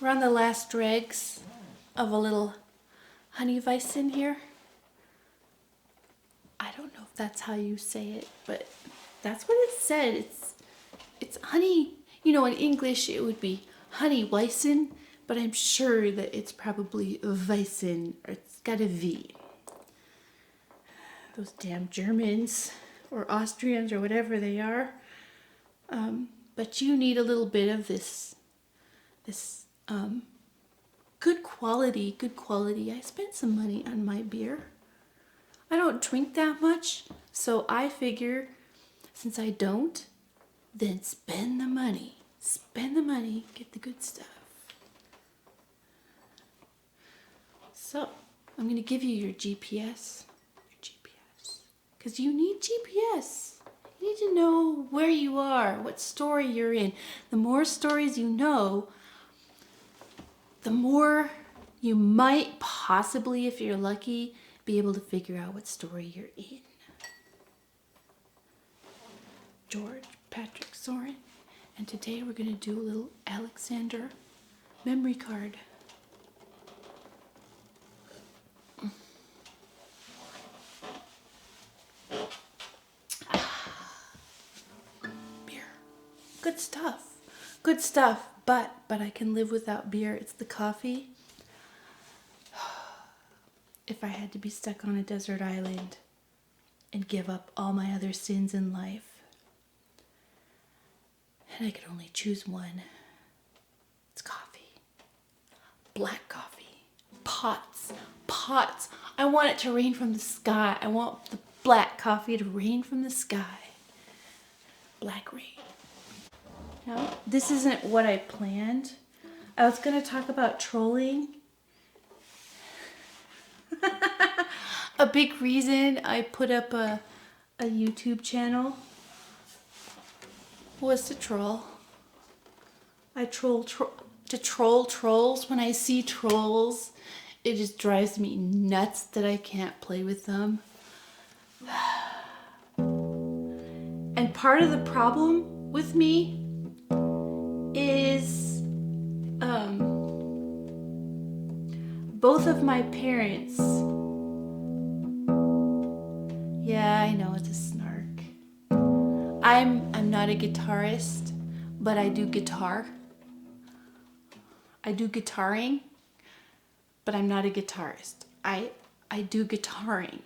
We're on the last dregs of a little Honeyweisen here. I don't know if that's how you say it, but that's what it said. It's honey. You know, in English it would be Honeyweisen, but I'm sure that it's probably Weissen, or it's got a V. Those damn Germans or Austrians or whatever they are. But you need a little bit of this good quality. I spent some money on my beer. I don't drink that much, so I figure since I don't, then spend the money. Spend the money, get the good stuff. So, I'm going to give you your GPS. Because you need GPS. You need to know where you are, what story you're in. The more stories you know, the more you might possibly, if you're lucky, be able to figure out what story you're in. George Patrick Soren. And today we're going to do a little Alexander memory card. Beer. Good stuff. Good stuff. But I can live without beer. It's the coffee. If I had to be stuck on a desert island and give up all my other sins in life, and I could only choose one, it's coffee. Black coffee. Pots. I want it to rain from the sky. I want the black coffee to rain from the sky. Black rain. Now, this isn't what I planned. I was going to talk about trolling. A big reason I put up a YouTube channel was to troll. I troll trolls. When I see trolls, it just drives me nuts that I can't play with them. And part of the problem with me is both of my parents. Yeah, I know it's a snark. I'm not a guitarist, but I do guitar. I do guitaring, but I'm not a guitarist. I do guitaring.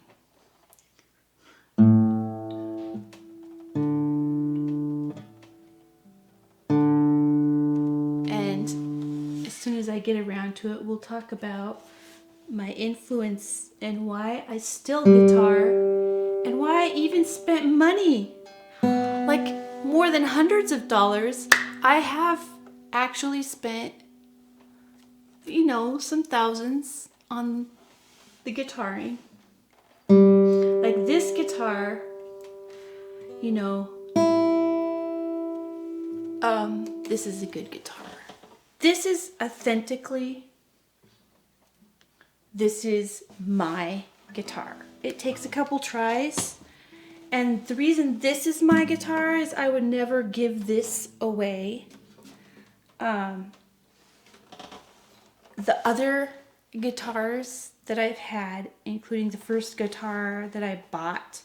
And as soon as I get around to it, we'll talk about my influence and why I still guitar and why I even spent money. Like more than hundreds of dollars. I have actually spent, some thousands on the guitaring. Like this guitar, this is a good guitar. This is my guitar. It takes a couple tries. And the reason this is my guitar is I would never give this away. The other guitars that I've had, including the first guitar that I bought,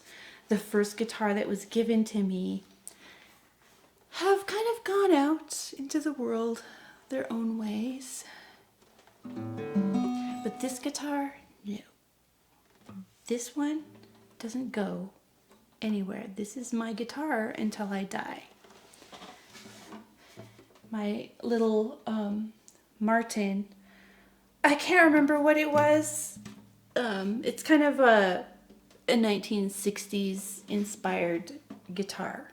the first guitar that was given to me, have kind of gone out into the world their own ways. But this guitar, no. This one doesn't go anywhere. This is my guitar until I die. My little Martin, I can't remember what it was. It's kind of a 1960s inspired guitar.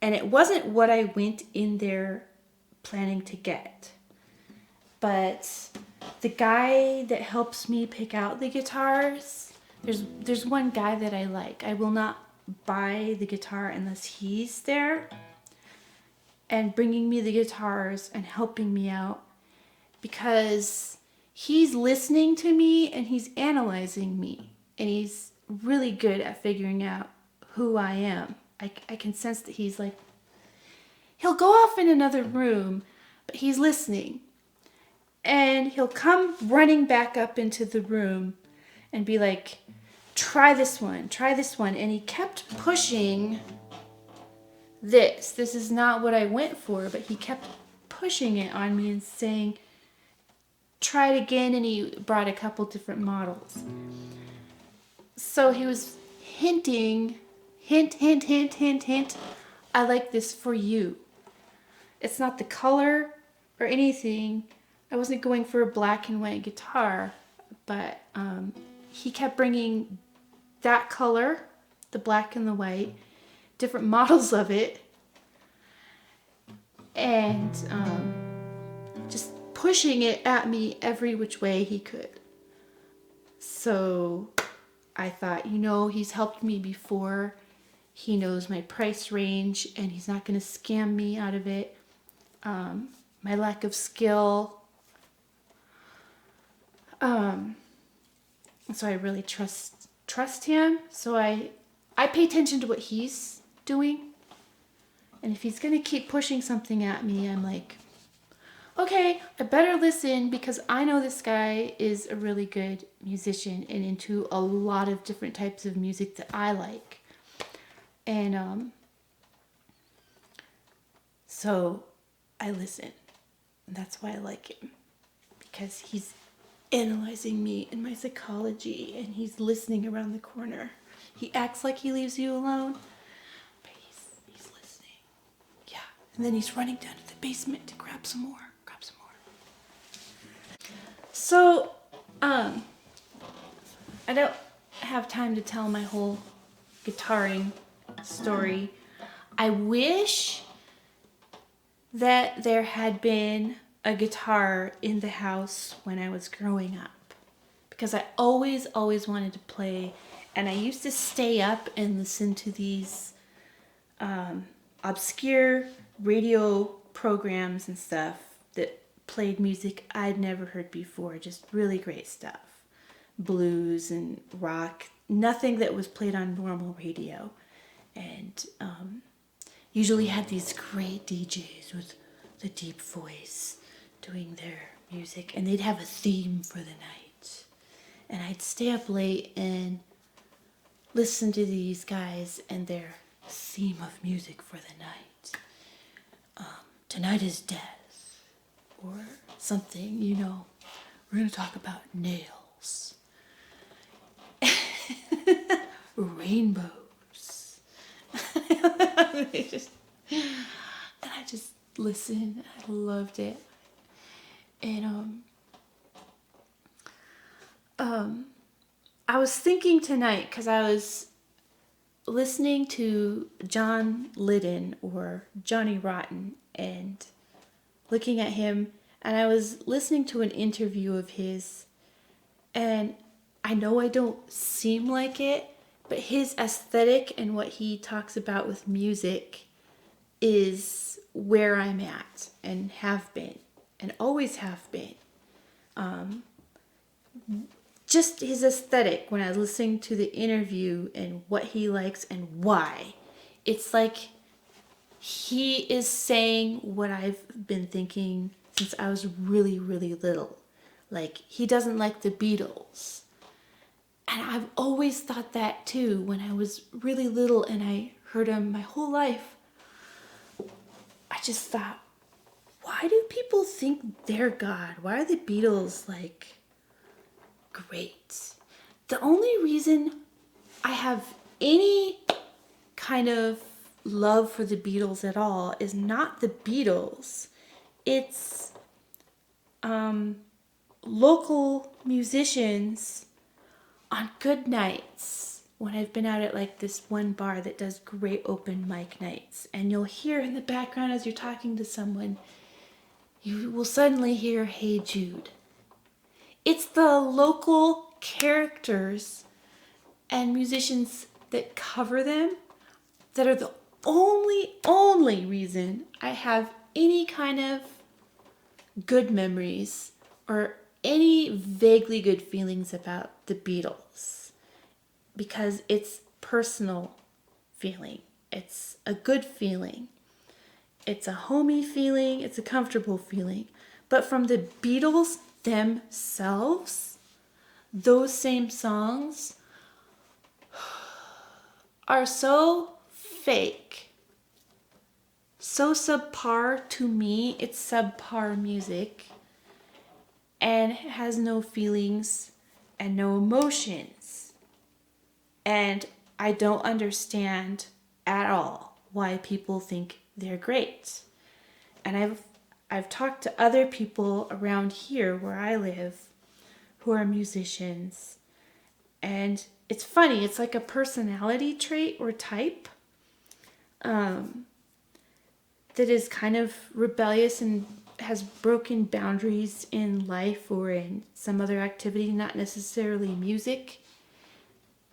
And it wasn't what I went in there planning to get. But the guy that helps me pick out the guitars, there's one guy that I like. I will not buy the guitar unless he's there and bringing me the guitars and helping me out, because he's listening to me and he's analyzing me and he's really good at figuring out who I am. I can sense that he'll go off in another room, but he's listening. And he'll come running back up into the room and be like, try this one, try this one. And he kept pushing this. This is not what I went for, but he kept pushing it on me and saying, try it again. And he brought a couple different models. So he was hinting, hint, hint, hint, hint, hint. I like this for you. It's not the color or anything. I wasn't going for a black and white guitar, but he kept bringing that color, the black and the white, different models of it, and just pushing it at me every which way he could. So I thought, he's helped me before. He knows my price range, and he's not going to scam me out of it. My lack of skill. So I really trust him. So I pay attention to what he's doing. And if he's going to keep pushing something at me, I'm like, okay, I better listen, because I know this guy is a really good musician and into a lot of different types of music that I like. And so I listen. And that's why I like him, because he's analyzing me and my psychology, and he's listening around the corner. He acts like he leaves you alone, but he's listening. Yeah. And then he's running down to the basement to grab some more. So, I don't have time to tell my whole guitaring story. I wish that there had been a guitar in the house when I was growing up, because I always wanted to play, and I used to stay up and listen to these obscure radio programs and stuff that played music I'd never heard before, just really great stuff. Blues and rock, nothing that was played on normal radio. And usually had these great DJs with the deep voice doing their music, and they'd have a theme for the night. And I'd stay up late and listen to these guys and their theme of music for the night. Tonight is death. Or something, we're going to talk about nails. Rainbows. And I just listened. I loved it. And I was thinking tonight, because I was listening to John Lydon, or Johnny Rotten, and looking at him, and I was listening to an interview of his, and I know I don't seem like it, but his aesthetic and what he talks about with music is where I'm at, and have been, and always have been. Just his aesthetic, when I was listening to the interview and what he likes and why, it's like he is saying what I've been thinking since I was really, really little. Like, he doesn't like the Beatles. And I've always thought that too when I was really little and I heard him my whole life. I just thought, why do people think they're God? Why are the Beatles like great? The only reason I have any kind of love for the Beatles at all is not the Beatles. It's local musicians on good nights when I've been out at like this one bar that does great open mic nights, and you'll hear in the background as you're talking to someone, you will suddenly hear Hey Jude. It's the local characters and musicians that cover them that are the only reason I have any kind of good memories or any vaguely good feelings about the Beatles, because it's personal feeling. It's a good feeling. It's a homey feeling. It's a comfortable feeling. But from the Beatles themselves, those same songs are so fake, so subpar to me. It's subpar music and has no feelings and no emotions. And I don't understand at all why people think they're great. And I've talked to other people around here where I live who are musicians, and it's funny, it's like a personality trait or type that is kind of rebellious and has broken boundaries in life or in some other activity, not necessarily music.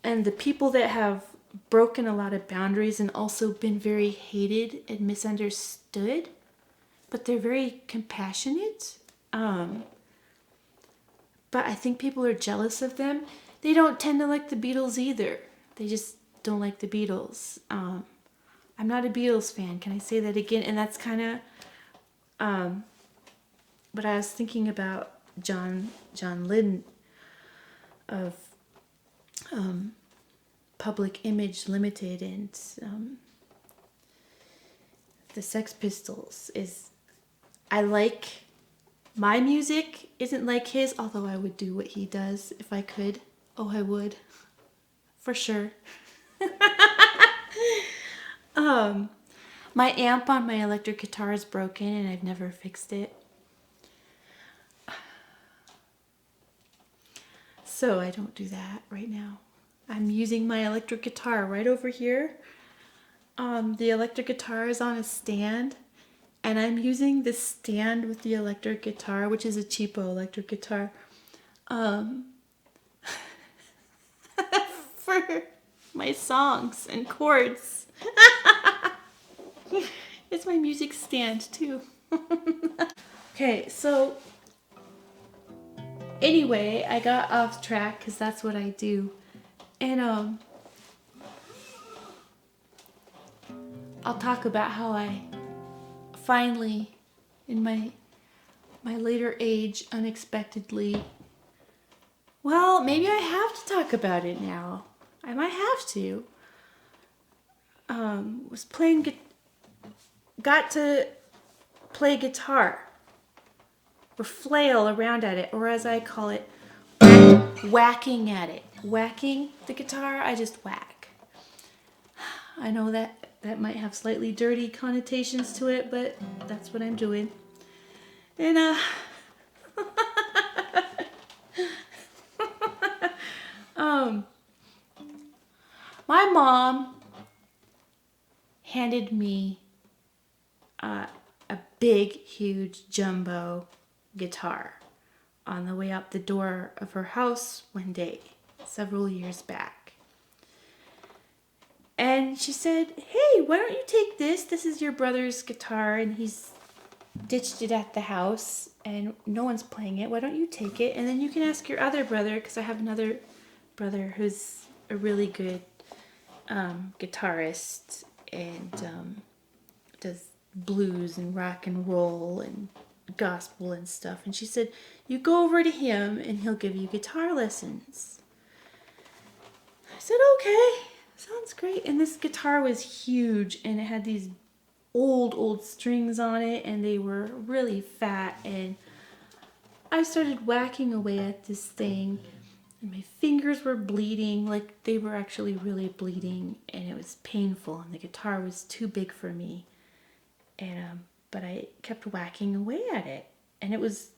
And the people that have broken a lot of boundaries and also been very hated and misunderstood, but they're very compassionate. But I think people are jealous of them. They don't tend to like the Beatles either. They just don't like the Beatles. I'm not a Beatles fan. Can I say that again? And that's kind of what I was thinking about John Lydon of Public Image Limited and the Sex Pistols. Is I like my music isn't like his, although I would do what he does if I could. Oh, I would. For sure. My amp on my electric guitar is broken and I've never fixed it. So I don't do that right now. I'm using my electric guitar right over here. The electric guitar is on a stand, and I'm using this stand with the electric guitar, which is a cheapo electric guitar, for my songs and chords. It's my music stand too. Okay, so anyway, I got off track because that's what I do. And I'll talk about how I finally, in my later age, unexpectedly, well, maybe I have to talk about it now. I might have to. Was playing, got to play guitar, or flail around at it, or as I call it, whacking at it. Whacking the guitar, I just whack. I know that might have slightly dirty connotations to it, but that's what I'm doing. And my mom handed me a big, huge, jumbo guitar on the way out the door of her house one day, several years back. And she said, "Hey, why don't you take this? This is your brother's guitar, and he's ditched it at the house, and no one's playing it. Why don't you take it? And then you can ask your other brother," because I have another brother who's a really good guitarist and does blues and rock and roll and gospel and stuff. And she said, "You go over to him and he'll give you guitar lessons." I said, "Okay, sounds great." And this guitar was huge, and it had these old strings on it, and they were really fat. And I started whacking away at this thing, and my fingers were bleeding, like they were actually really bleeding, and it was painful, and the guitar was too big for me. And but I kept whacking away at it, and it was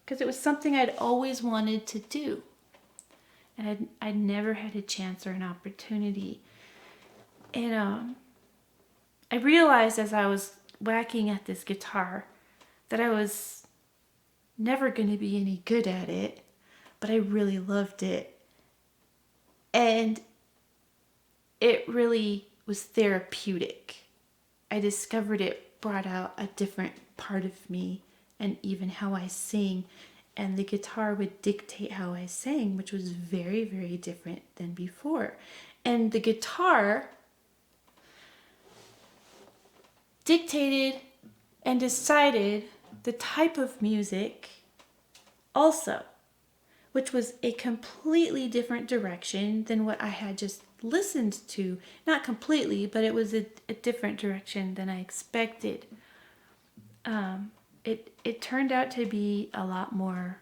because it was something I'd always wanted to do, and I'd never had a chance or an opportunity. And I realized as I was whacking at this guitar that I was never going to be any good at it, but I really loved it. And it really was therapeutic. I discovered it brought out a different part of me and even how I sing. And the guitar would dictate how I sang, which was very, very different than before. And the guitar dictated and decided the type of music also, which was a completely different direction than what I had just listened to. Not completely, but it was a different direction than I expected. It turned out to be a lot more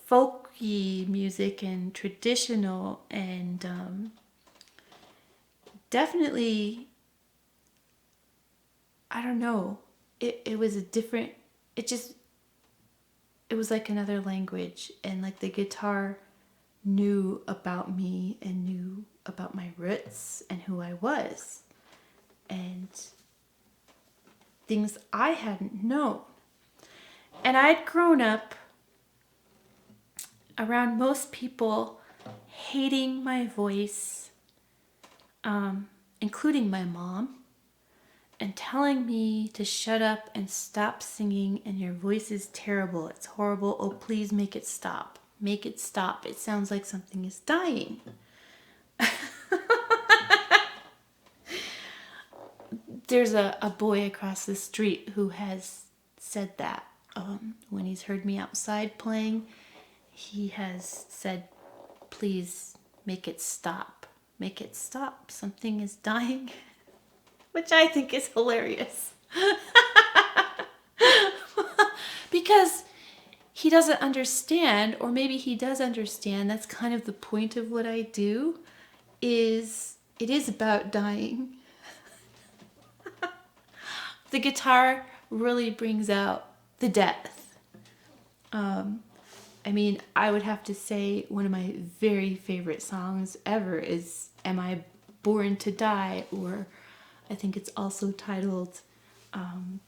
folky music and traditional, and definitely, I don't know, it was a different, it was like another language, and like the guitar knew about me and knew about my roots and who I was and things I hadn't known. And I'd grown up around most people hating my voice, including my mom, and telling me to shut up and stop singing, and your voice is terrible, it's horrible, oh please make it stop. Make it stop. It sounds like something is dying. There's a boy across the street who has said that. When he's heard me outside playing, he has said, please make it stop. Make it stop. Something is dying. Which I think is hilarious. Because he doesn't understand, or maybe he does understand, that's kind of the point of what I do, is it is about dying. The guitar really brings out the death. I mean, I would have to say one of my very favorite songs ever is Am I Born to Die? Or I think it's also titled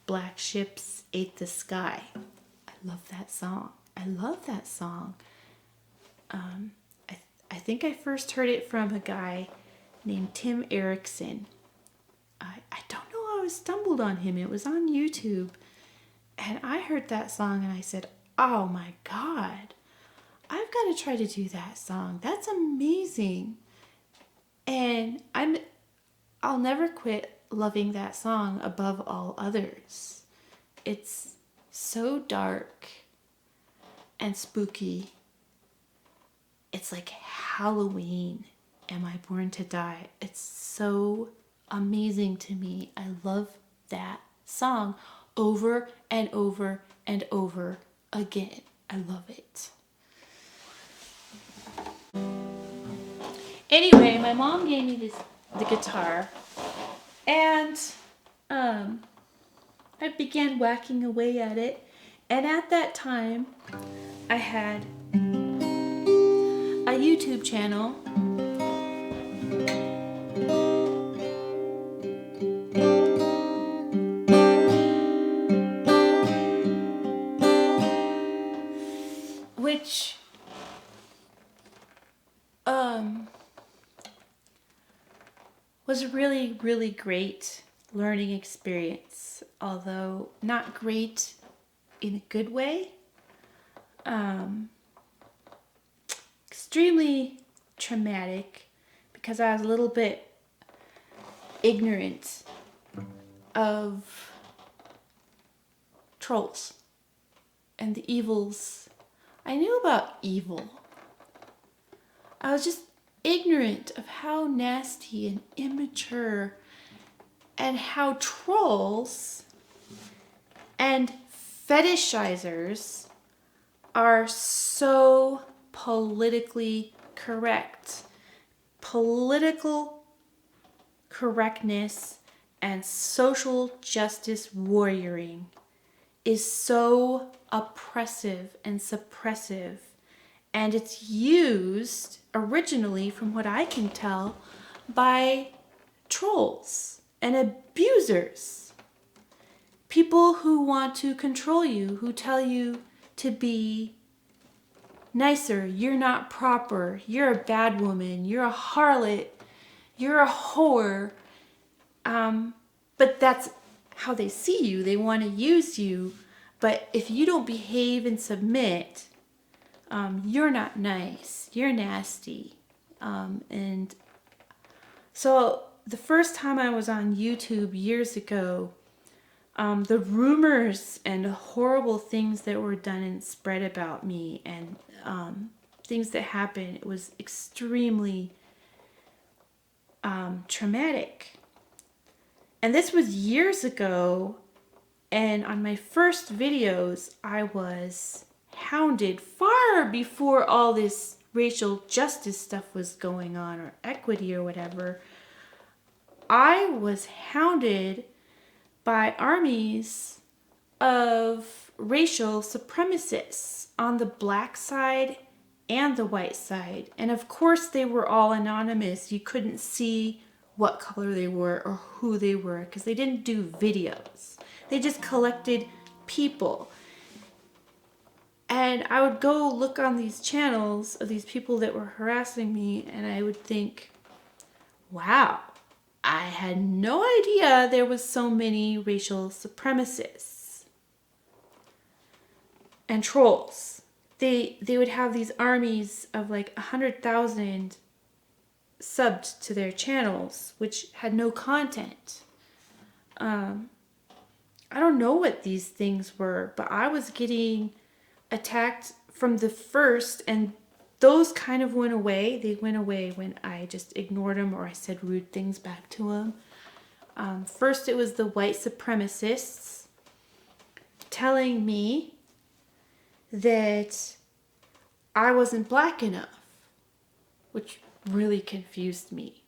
Black Ships Ate the Sky. I love that song. I love that song. I think I first heard it from a guy named Tim Erickson. I don't know how I stumbled on him. It was on YouTube. And I heard that song and I said, oh my God, I've got to try to do that song. That's amazing. And I'll never quit loving that song above all others. It's so dark and spooky. It's like Halloween. Am I Born to Die? It's so amazing to me. I love that song over and over and over again. I love it. Anyway, my mom gave me the guitar, and I began whacking away at it. And at that time, I had a YouTube channel which was a really, really great learning experience, although not great in a good way. Extremely traumatic because I was a little bit ignorant of trolls and the evils. I knew about evil. I was just ignorant of how nasty and immature and how trolls and fetishizers are so politically correct. Political correctness and social justice warrioring is so oppressive and suppressive, and it's used originally, from what I can tell, by trolls and abusers. People who want to control you, who tell you to be nicer, you're not proper, you're a bad woman, you're a harlot, you're a whore. But that's how they see you. They want to use you. But if you don't behave and submit, you're not nice. You're nasty. And so the first time I was on YouTube years ago, the rumors and horrible things that were done and spread about me, and things that happened, it was extremely traumatic. And this was years ago, and on my first videos, I was hounded far before all this racial justice stuff was going on, or equity or whatever. I was hounded by armies of racial supremacists on the black side and the white side. And of course they were all anonymous. You couldn't see what color they were or who they were because they didn't do videos. They just collected people. And I would go look on these channels of these people that were harassing me, and I would think, wow, I had no idea there was so many racial supremacists and trolls. They would have these armies of like 100,000 subbed to their channels, which had no content. I don't know what these things were, but I was getting attacked from the first, and those kind of went away. They went away when I just ignored them or I said rude things back to them. First it was the white supremacists telling me that I wasn't black enough, which really confused me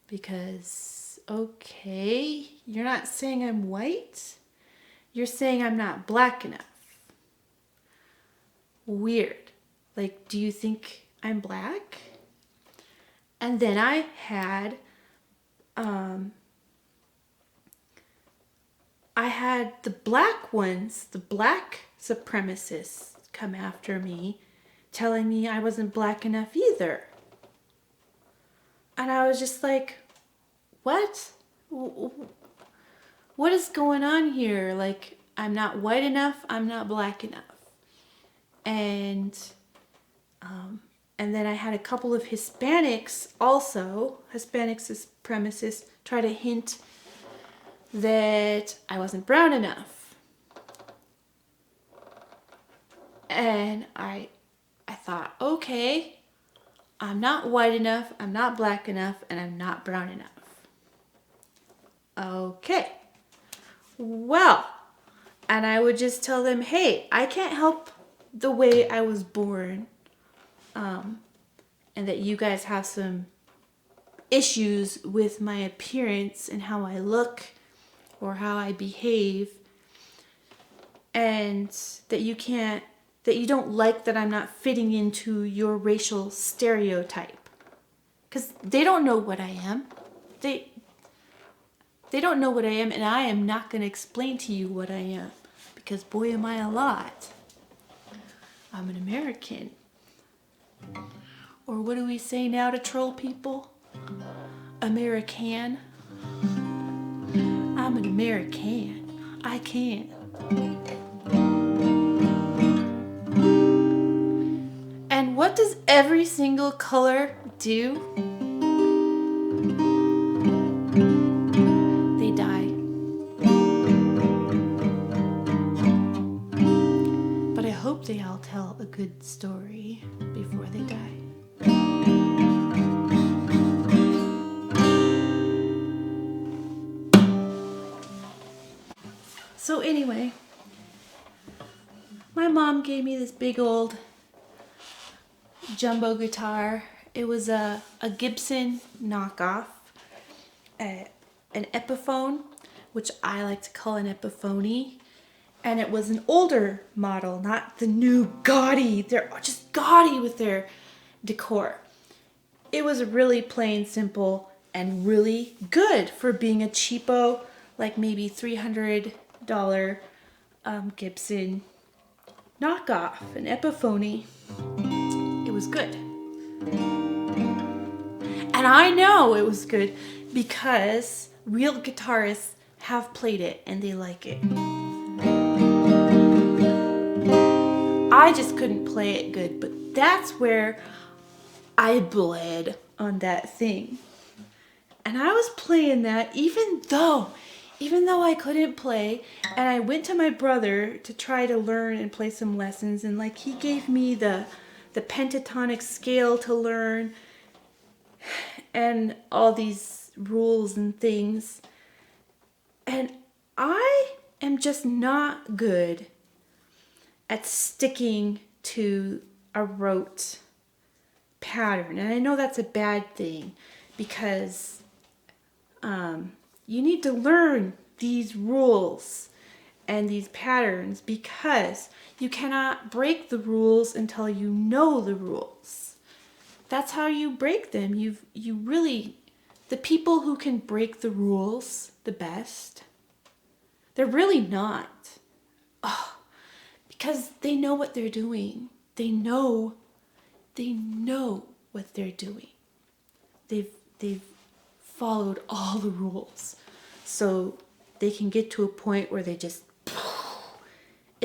because, okay, you're not saying I'm white, you're saying I'm not black enough. Weird. Like, do you think I'm black? And then I had the black ones, the black supremacists come after me, telling me I wasn't black enough either. And I was just like, what? What is going on here? Like, I'm not white enough, I'm not black enough. And then I had a couple of Hispanics also, Hispanic supremacists, try to hint that I wasn't brown enough. And I thought, okay, I'm not white enough, I'm not black enough, and I'm not brown enough. Okay. Well, and I would just tell them, hey, I can't help the way I was born. And that you guys have some issues with my appearance and how I look or how I behave, and that you don't like that I'm not fitting into your racial stereotype, because they don't know what I am. They don't know what I am, and I am not going to explain to you what I am, because boy am I a lot. I'm an American. Or what do we say now to troll people? American. I'm an American. I can. And what does every single color do? They die. But I hope they all tell a good story before they die. So anyway, my mom gave me this big old jumbo guitar. It was a Gibson knockoff, an Epiphone, which I like to call an Epiphone. And it was an older model, not the new gaudy. They're just gaudy with their decor. It was really plain, simple, and really good for being a cheapo, like maybe $300 Gibson knockoff, an Epiphone. It was good. And I know it was good because real guitarists have played it and they like it. I just couldn't play it good, but that's where I bled on that thing. And I was playing that even though even though I couldn't play, and I went to my brother to try to learn and play some lessons, and like he gave me the pentatonic scale to learn and all these rules and things. And I am just not good at sticking to a rote pattern. And I know that's a bad thing because you need to learn these rules and these patterns because you cannot break the rules until you know the rules. That's how you break them. You really, the people who can break the rules the best, they're really not. Oh, because they know what they're doing. They know what they're doing. They've followed all the rules. So they can get to a point where it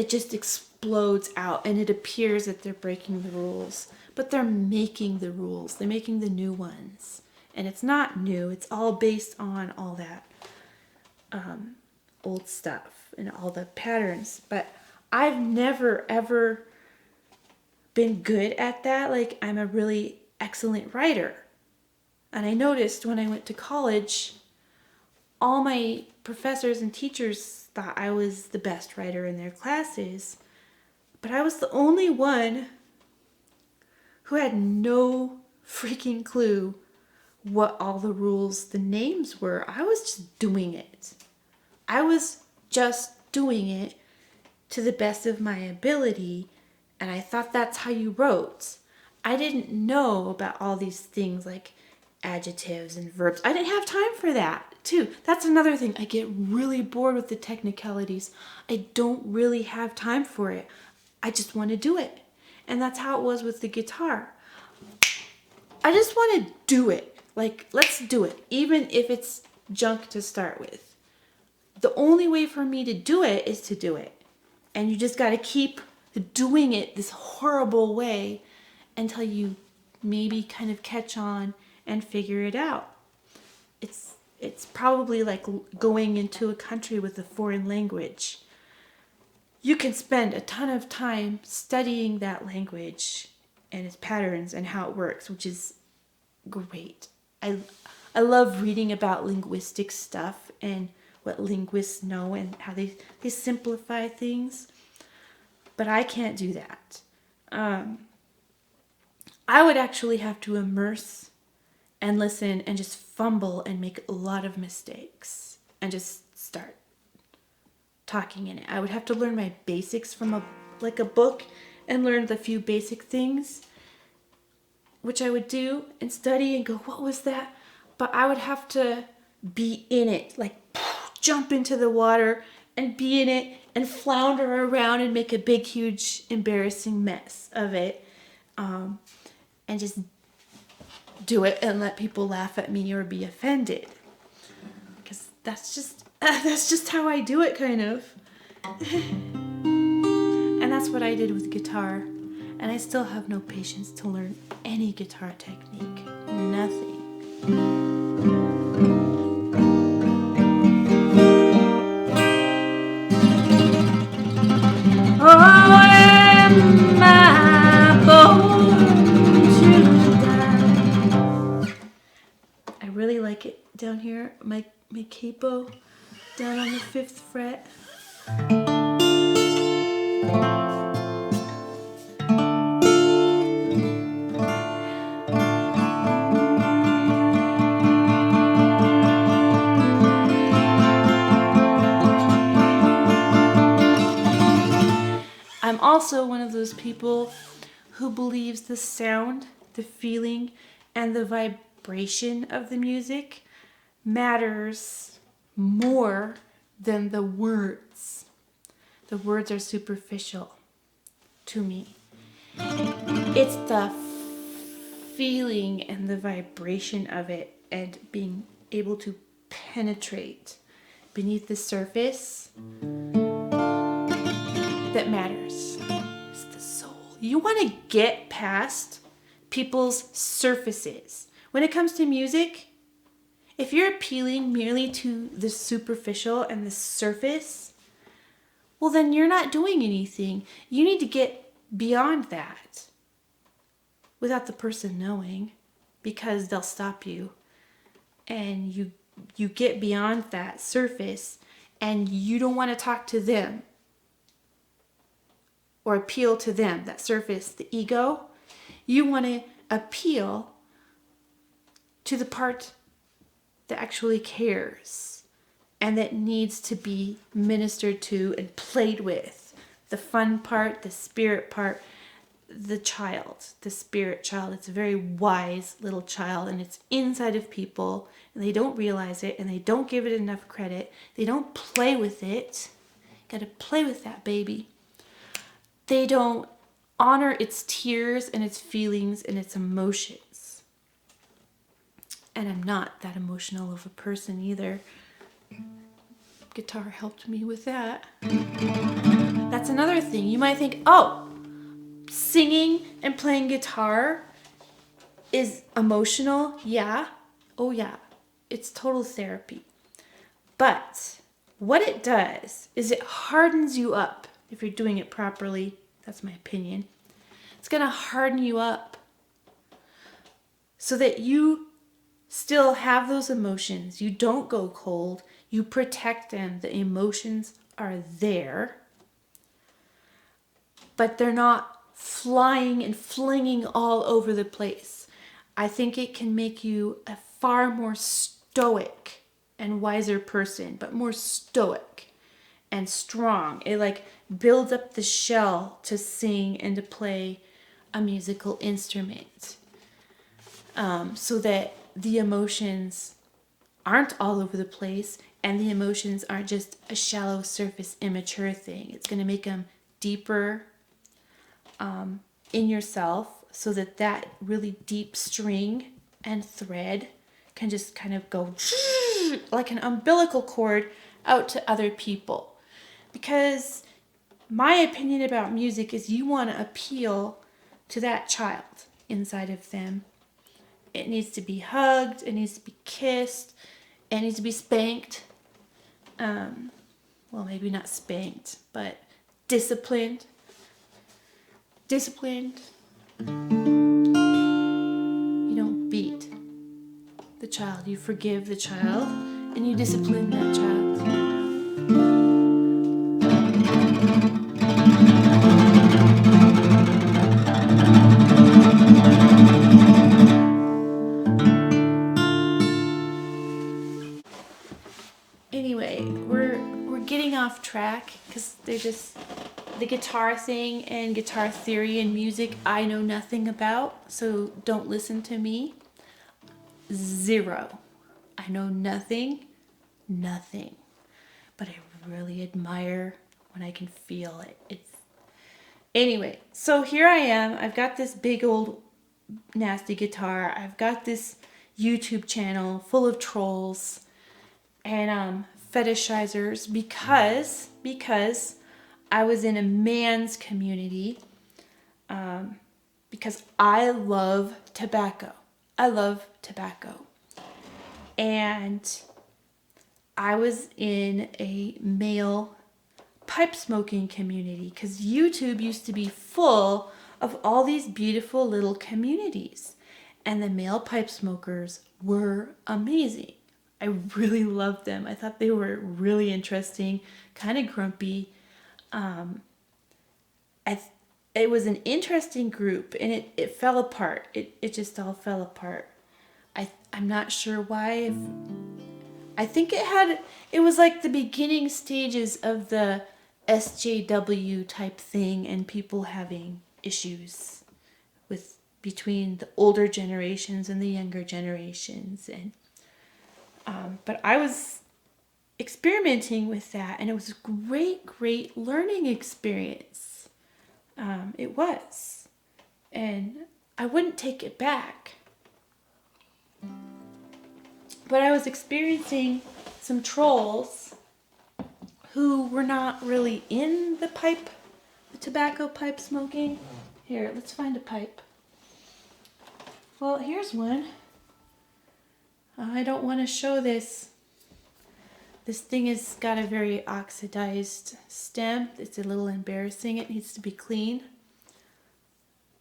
just explodes out and it appears that they're breaking the rules. But they're making the rules. They're making the new ones. And it's not new. It's all based on all that old stuff and all the patterns. But I've never, ever been good at that. Like, I'm a really excellent writer. And I noticed when I went to college, all my professors and teachers thought I was the best writer in their classes. But I was the only one who had no freaking clue what all the rules, the names were. I was just doing it. I was just doing it to the best of my ability, and I thought that's how you wrote. I didn't know about all these things like adjectives and verbs. I didn't have time for that, too. That's another thing. I get really bored with the technicalities. I don't really have time for it. I just want to do it. And that's how it was with the guitar. I just want to do it. Like, let's do it, even if it's junk to start with. The only way for me to do it is to do it. And you just got to keep doing it this horrible way until you maybe kind of catch on and figure it out. It's probably like going into a country with a foreign language. You can spend a ton of time studying that language and its patterns and how it works, which is great. I love reading about linguistic stuff and what linguists know and how they simplify things. But I can't do that. I would actually have to immerse and listen and just fumble and make a lot of mistakes and just start talking in it. I would have to learn my basics from a book and learn the few basic things, which I would do and study and go, what was that? But I would have to be in it, like jump into the water and be in it and flounder around and make a big, huge, embarrassing mess of it. And just do it and let people laugh at me or be offended. Because that's just how I do it, kind of. And that's what I did with guitar. And I still have no patience to learn any guitar technique. Nothing. Oh, and my bones should die. I really like it down here. My capo down on the 5th fret. I'm also one of those people who believes the sound, the feeling, and the vibration of the music matters more than the words. The words are superficial to me. It's the feeling and the vibration of it and being able to penetrate beneath the surface that matters. It's the soul. You want to get past people's surfaces. When it comes to music, If you're appealing merely to the superficial and the surface, well, then you're not doing anything. You need to get beyond that without the person knowing, because they'll stop you. And you get beyond that surface, and you don't want to talk to them or appeal to them, that surface, the ego. You want to appeal to the part that actually cares and that needs to be ministered to and played with. The fun part, the spirit part, the child, the spirit child. It's a very wise little child, and it's inside of people, and they don't realize it, and they don't give it enough credit. They don't play with it. Got to play with that baby. They don't honor its tears and its feelings and its emotions. And I'm not that emotional of a person either. Guitar helped me with that. That's another thing. You might think, oh, singing and playing guitar is emotional. Yeah. Oh, yeah. It's total therapy. But what it does is it hardens you up if you're doing it properly. That's my opinion. It's going to harden you up so that you still have those emotions. You don't go cold. You protect them. The emotions are there, but they're not flying and flinging all over the place. I think it can make you a far more stoic and wiser person, but more stoic and strong. It like builds up the shell to sing and to play a musical instrument, so that the emotions aren't all over the place, and the emotions aren't just a shallow surface immature thing. It's going to make them deeper in yourself, so that that really deep string and thread can just kind of go like an umbilical cord out to other people. Because my opinion about music is you want to appeal to that child inside of them. It needs to be hugged, it needs to be kissed, it needs to be spanked. Well, maybe not spanked, but disciplined. Disciplined. You don't beat the child. You forgive the child and you discipline that child. Anyway, we're getting off track because they're just the guitar thing and guitar theory and music I know nothing about, so don't listen to me. Zero. I know nothing. But I really admire when I can feel it. Anyway, so here I am. I've got this big old nasty guitar. I've got this YouTube channel full of trolls and fetishizers because I was in a man's community, because I love tobacco. And I was in a male pipe smoking community because YouTube used to be full of all these beautiful little communities. And the male pipe smokers were amazing. I really loved them. I thought they were really interesting, kind of grumpy. It was an interesting group, and it fell apart. It just all fell apart. I'm not sure why. I think it was like the beginning stages of the SJW type thing, and people having issues between the older generations and the younger generations, and but I was experimenting with that, and it was a great learning experience. It was, and I wouldn't take it back. But I was experiencing some trolls who were not really in the tobacco pipe smoking. Here, let's find a pipe. Well, here's one. I don't want to show this. This thing has got a very oxidized stem. It's a little embarrassing. It needs to be clean.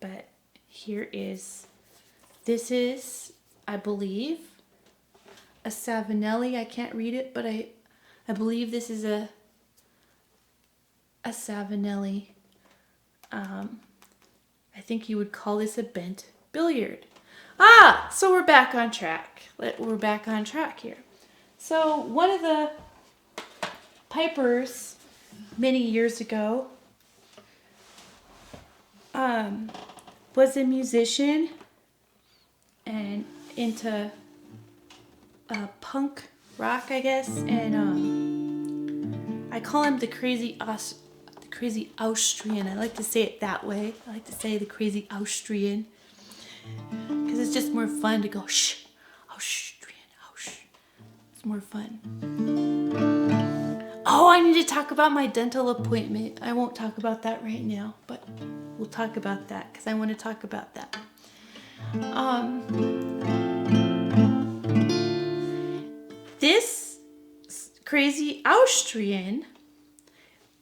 But here is, this is, I believe, a Savinelli. I can't read it, but I believe this is a Savinelli. I think you would call this a bent billiard. So we're back on track. We're back on track here. So one of the pipers many years ago was a musician and into punk rock, I guess, and I call him the crazy Austrian. I like to say it that way. I like to say the crazy Austrian because it's just more fun to go shh, Austrian, it's more fun. Oh, I need to talk about my dental appointment. I won't talk about that right now, but we'll talk about that because I want to talk about that. This crazy Austrian,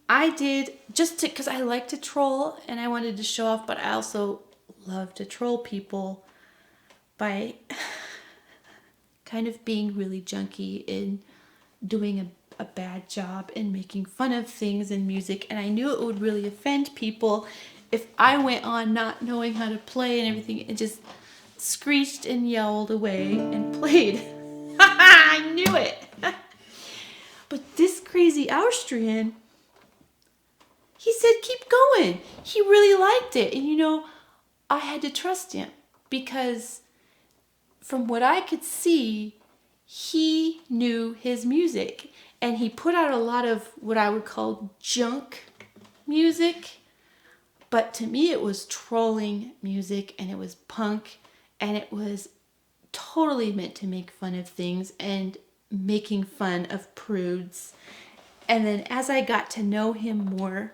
I did just because I like to troll and I wanted to show off, but I also love to troll people by kind of being really junky and doing a bad job and making fun of things in music. And I knew it would really offend people if I went on not knowing how to play and everything and just screeched and yelled away and played. I knew it. But this crazy Austrian, he said, keep going. He really liked it. And you know, I had to trust him because from what I could see, he knew his music. And he put out a lot of what I would call junk music. But to me, it was trolling music and it was punk and it was totally meant to make fun of things and making fun of prudes. And then as I got to know him more,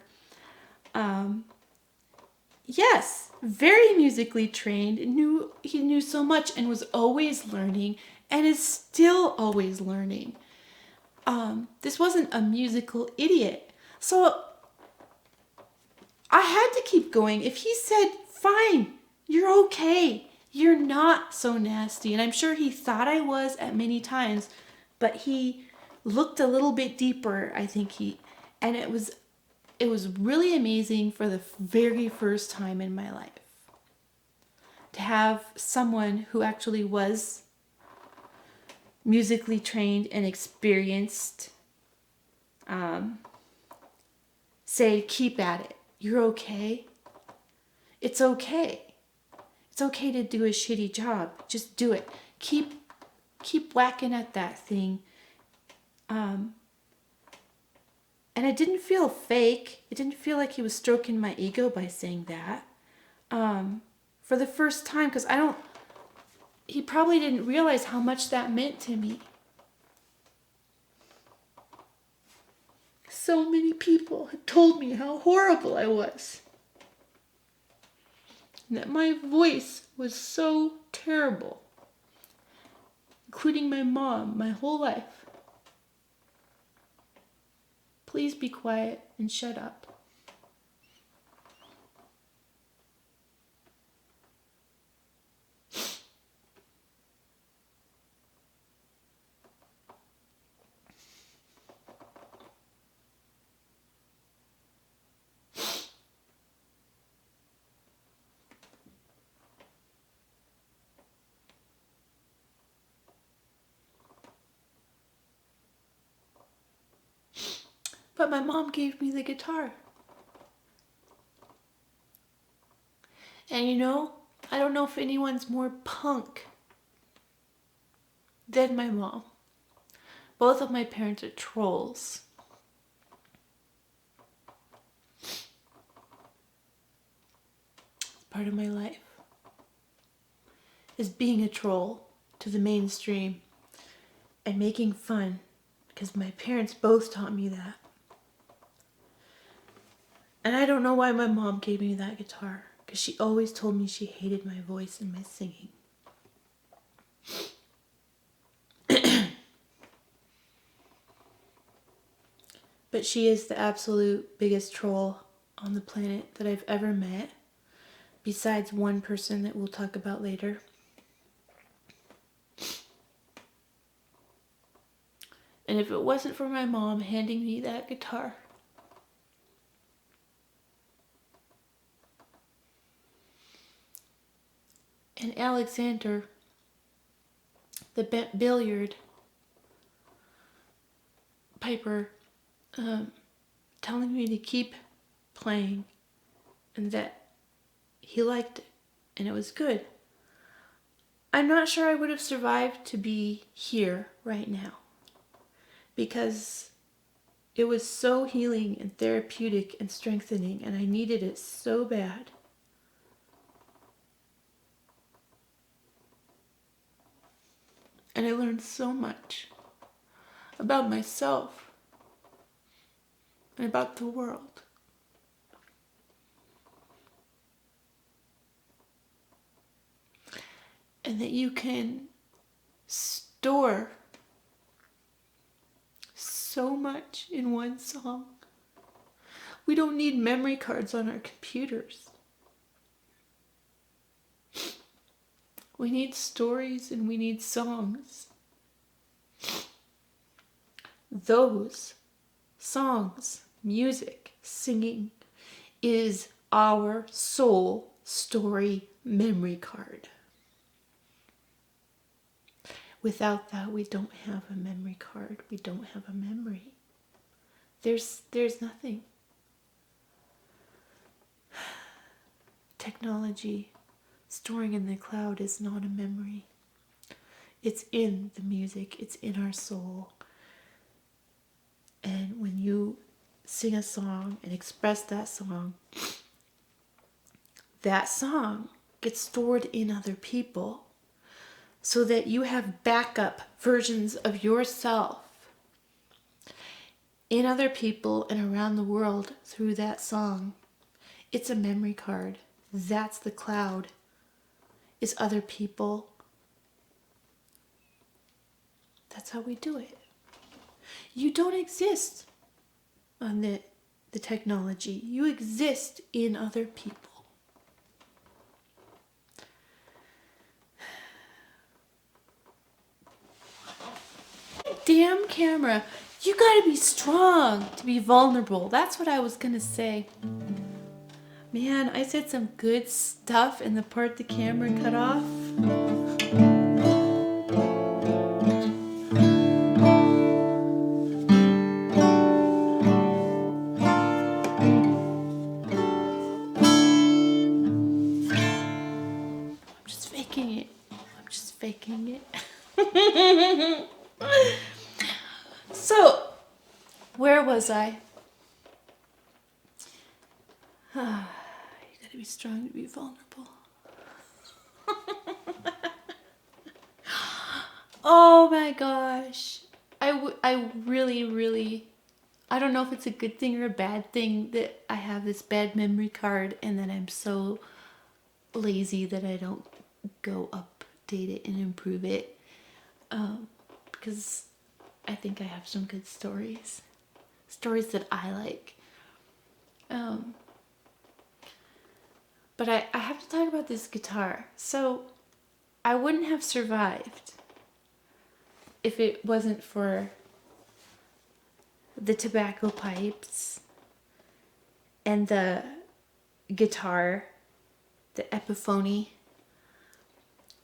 yes, very musically trained, he knew so much and was always learning and is still always learning. This wasn't a musical idiot. So I had to keep going. If he said, fine, you're okay, you're not so nasty. And I'm sure he thought I was at many times, but he looked a little bit deeper, I think and it was really amazing for the very first time in my life to have someone who actually was musically trained and experienced say, keep at it. You're okay. It's okay. It's okay to do a shitty job. Just do it. Keep whacking at that thing. And it didn't feel fake. It didn't feel like he was stroking my ego by saying that. For the first time, because he probably didn't realize how much that meant to me. So many people had told me how horrible I was. And that my voice was so terrible. Including my mom, my whole life. Please be quiet and shut up. But my mom gave me the guitar. And you know, I don't know if anyone's more punk than my mom. Both of my parents are trolls. It's part of my life. Is being a troll to the mainstream and making fun, because my parents both taught me that. And I don't know why my mom gave me that guitar, because she always told me she hated my voice and my singing. but she is the absolute biggest troll on the planet that I've ever met, besides one person that we'll talk about later. And if it wasn't for my mom handing me that guitar, and Alexander, the billiard piper, telling me to keep playing and that he liked it and it was good, I'm not sure I would have survived to be here right now, because it was so healing and therapeutic and strengthening, and I needed it so bad. And I learned so much about myself and about the world. And that you can store so much in one song. We don't need memory cards on our computers. We need stories and we need songs. Those songs, music, singing is our soul story memory card. Without that, we don't have a memory card. We don't have a memory. There's nothing. Technology storing in the cloud is not a memory. It's in the music. It's in our soul. And when you sing a song and express that song gets stored in other people so that you have backup versions of yourself in other people and around the world through that song. It's a memory card. That's the cloud. Is other people. That's how we do it. You don't exist on the technology. You exist in other people. Damn camera. You gotta be strong to be vulnerable. That's what I was gonna say. Man, I said some good stuff in the part the camera cut off. I'm just faking it. So, where was I? You gotta be strong to be vulnerable. Oh my gosh. I really, I don't know if it's a good thing or a bad thing that I have this bad memory card and that I'm so lazy that I don't go update it and improve it. Because I think I have some good stories. Stories that I like. But I have to talk about this guitar. So I wouldn't have survived if it wasn't for the tobacco pipes and the guitar, the Epiphone,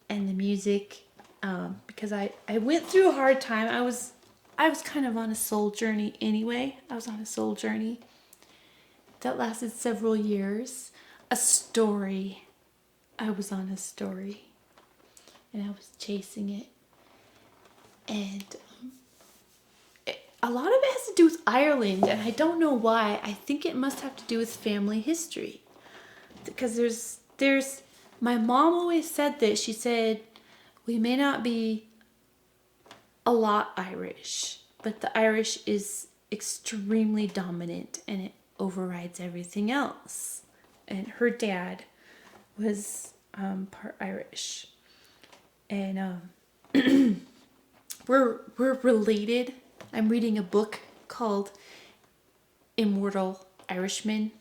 and the music. Because I went through a hard time. I was kind of on a soul journey anyway. I was on a soul journey that lasted several years. A story. I was on a story. And I was chasing it. And a lot of it has to do with Ireland. And I don't know why. I think it must have to do with family history. Because there's my mom always said this. She said, we may not be a lot Irish, but the Irish is extremely dominant and it overrides everything else. And her dad was part Irish. And we're related. I'm reading a book called immortal Irishman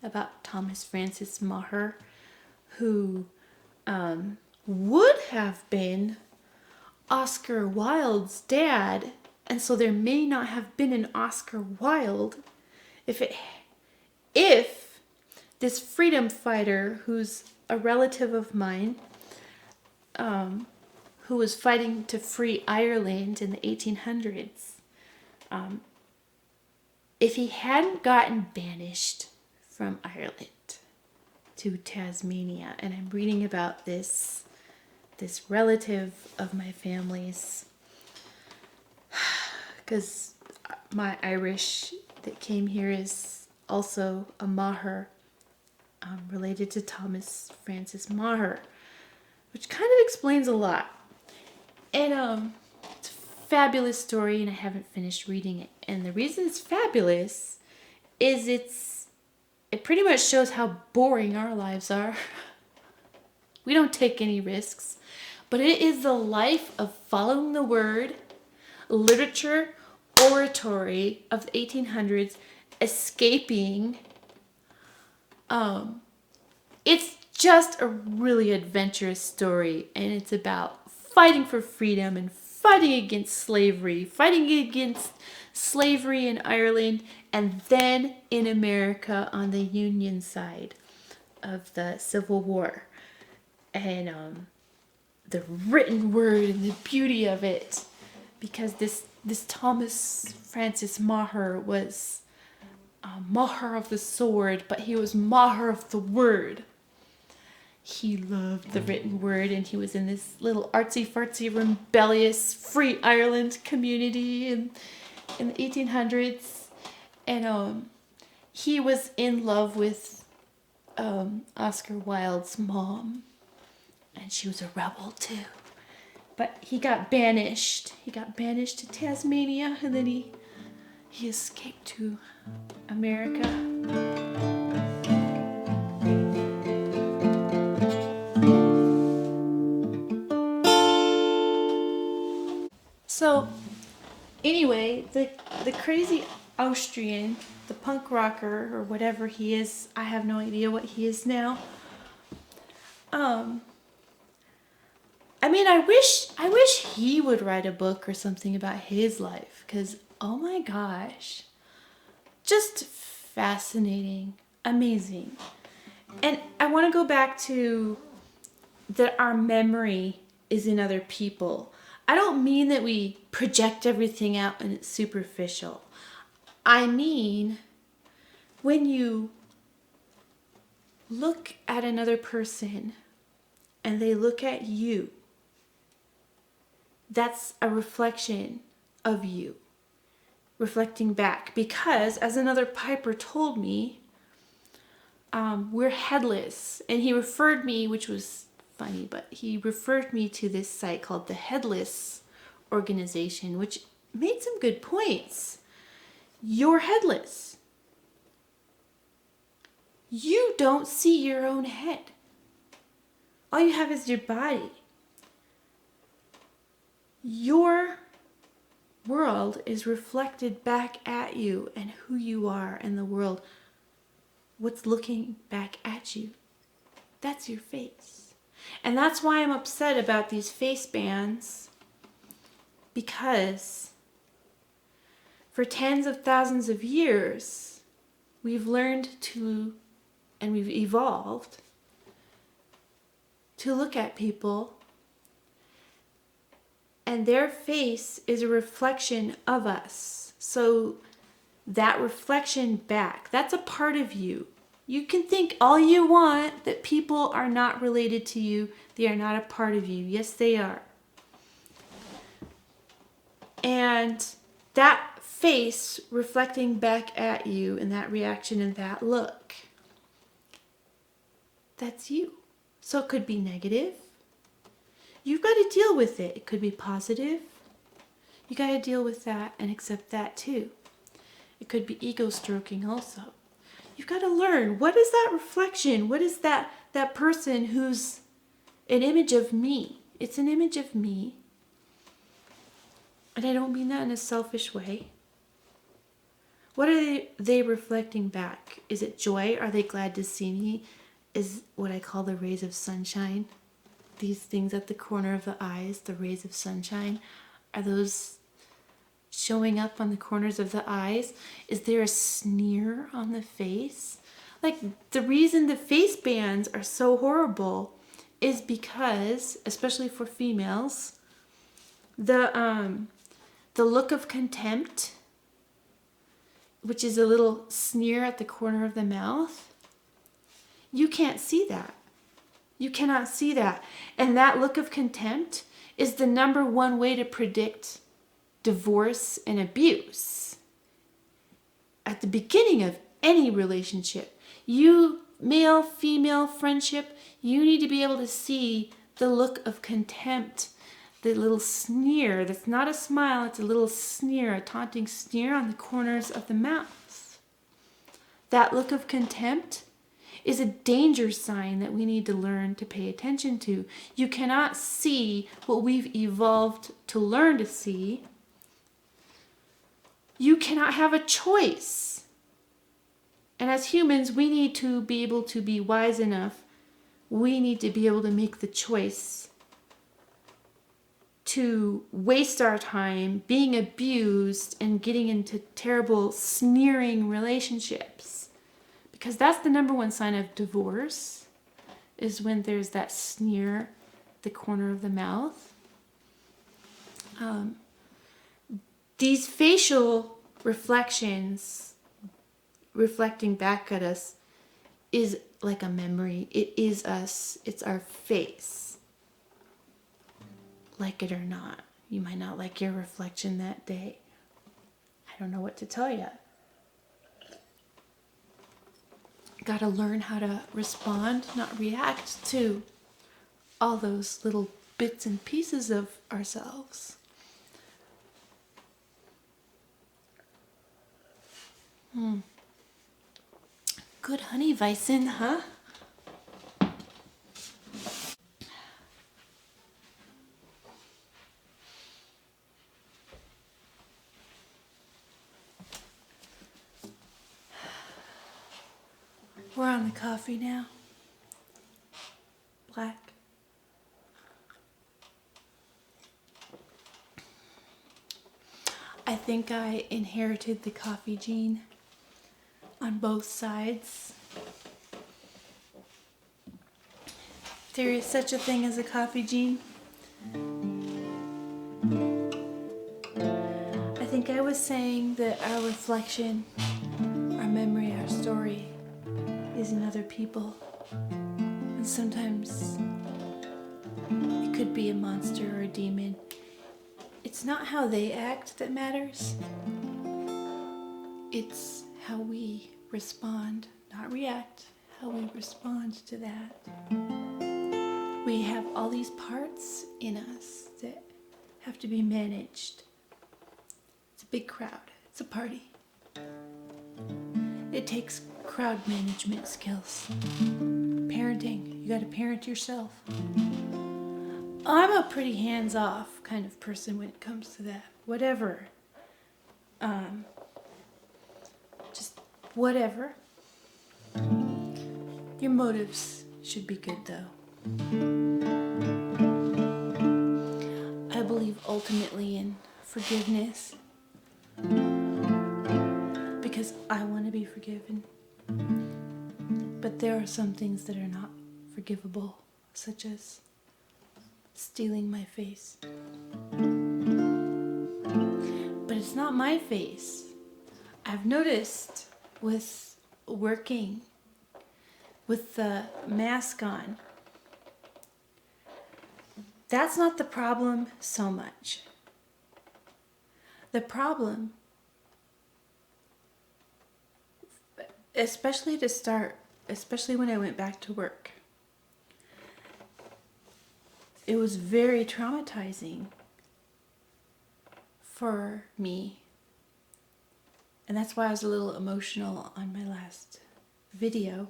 about Thomas Francis Maher, who would have been Oscar Wilde's dad, and so there may not have been an Oscar Wilde if this freedom fighter, who's a relative of mine, who was fighting to free Ireland in the 1800s, if he hadn't gotten banished from Ireland to Tasmania, and I'm reading about this relative of my family's, because my Irish that came here is also a Maher, related to Thomas Francis Maher, which kind of explains a lot. And it's a fabulous story, and I haven't finished reading it. And the reason it's fabulous is it pretty much shows how boring our lives are. We don't take any risks, but it is the life of following the word, literature, oratory of the 1800s, escaping. It's just a really adventurous story, and it's about fighting for freedom and fighting against slavery in Ireland, and then in America on the Union side of the Civil War. And the written word and the beauty of it, because this Thomas Francis Maher was Maher of the sword, but he was Maher of the word. He loved the written word, and he was in this little artsy-fartsy, rebellious, free Ireland community in the 1800s. And he was in love with Oscar Wilde's mom, and she was a rebel too. But he got banished. He got banished to Tasmania, and then he escaped to America. So, anyway, the crazy Austrian, the punk rocker, or whatever he is, I have no idea what he is now. I mean, I wish he would write a book or something about his life, because, oh my gosh, just fascinating, amazing. And I want to go back to that our memory is in other people. I don't mean that we project everything out and it's superficial. I mean, when you look at another person and they look at you, that's a reflection of you, reflecting back. Because, as another piper told me, we're headless. And he referred me, which was funny, but he referred me to this site called the Headless Organization, which made some good points. You're headless. You don't see your own head. All you have is your body. Your world is reflected back at you, and who you are and the world, what's looking back at you, that's your face. And that's why I'm upset about these face bands, because for tens of thousands of years, we've learned to, and we've evolved to look at people, and their face is a reflection of us. So that reflection back, that's a part of you. You can think all you want that people are not related to you. They are not a part of you. Yes, they are. And that face reflecting back at you, and that reaction and that look, that's you. So it could be negative. You've got to deal with it. It could be positive. You got to deal with that and accept that too. It could be ego stroking also. You've got to learn, what is that reflection? What is that person who's an image of me? It's an image of me. And I don't mean that in a selfish way. What are they reflecting back? Is it joy? Are they glad to see me? Is what I call the rays of sunshine. These things at the corner of the eyes, the rays of sunshine, are those showing up on the corners of the eyes? Is there a sneer on the face? Like, the reason the face bands are so horrible is because, especially for females, the look of contempt, which is a little sneer at the corner of the mouth, you can't see that. You cannot see that. And that look of contempt is the number one way to predict divorce and abuse. At the beginning of any relationship, you, male, female, friendship, you need to be able to see the look of contempt, the little sneer. That's not a smile, it's a little sneer, a taunting sneer on the corners of the mouth. That look of contempt is a danger sign that we need to learn to pay attention to. You cannot see what we've evolved to learn to see. You cannot have a choice. And as humans, we need to be able to be wise enough. We need to be able to make the choice to waste our time being abused and getting into terrible sneering relationships. Because that's the number one sign of divorce, is when there's that sneer at the corner of the mouth. These facial reflections reflecting back at us is like a memory. It is us. It's our face. Like it or not. You might not like your reflection that day. I don't know what to tell you. Got to learn how to respond, not react to all those little bits and pieces of ourselves. Good honey Weissen, huh? We're on the coffee now. Black. I think I inherited the coffee gene on both sides. There is such a thing as a coffee gene. I think I was saying that our reflection, our memory, our story is in other people. And sometimes it could be a monster or a demon. It's not how they act that matters. It's how we respond, not react, how we respond to that. We have all these parts in us that have to be managed. It's a big crowd. It's a party. It takes crowd management skills. Parenting. You got to parent yourself. I'm a pretty hands-off kind of person when it comes to that. Whatever. Just whatever. Your motives should be good, though. I believe ultimately in forgiveness because I want to be forgiven. But there are some things that are not forgivable, such as stealing my face. But it's not my face. I've noticed with working with the mask on, that's not the problem so much. The problem, especially to start, especially when I went back to work, it was very traumatizing for me. And that's why I was a little emotional on my last video.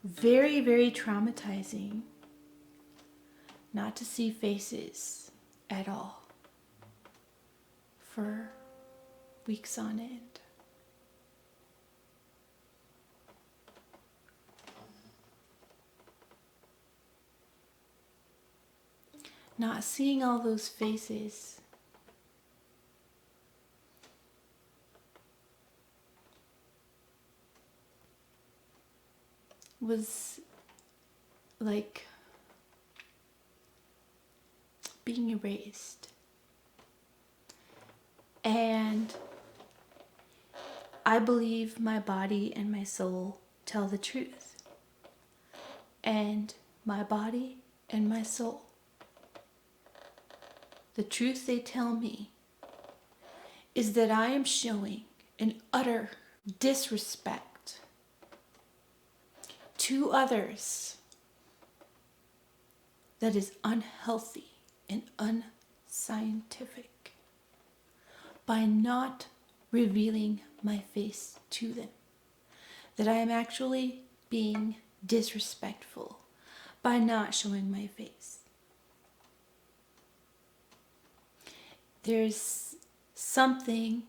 Very, very traumatizing not to see faces at all for weeks on end. Not seeing all those faces. Was like being erased. And I believe my body and my soul tell the truth. And my body and my soul, the truth they tell me is that I am showing an utter disrespect to others that is unhealthy and unscientific by not revealing my face to them. That I am actually being disrespectful by not showing my face. There's something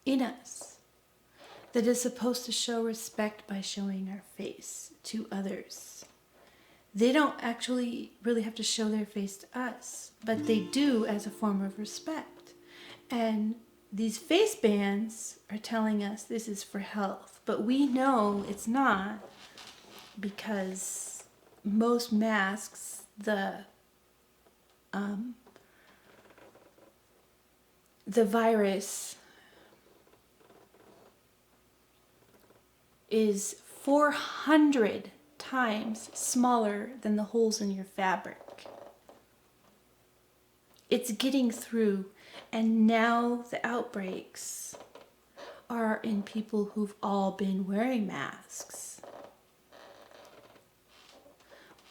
in us that is supposed to show respect by showing our face to others. They don't actually really have to show their face to us, but they do as a form of respect. And these face bands are telling us this is for health, but we know it's not, because most masks, the virus is 400 times smaller than the holes in your fabric. It's getting through, and now the outbreaks are in people who've all been wearing masks.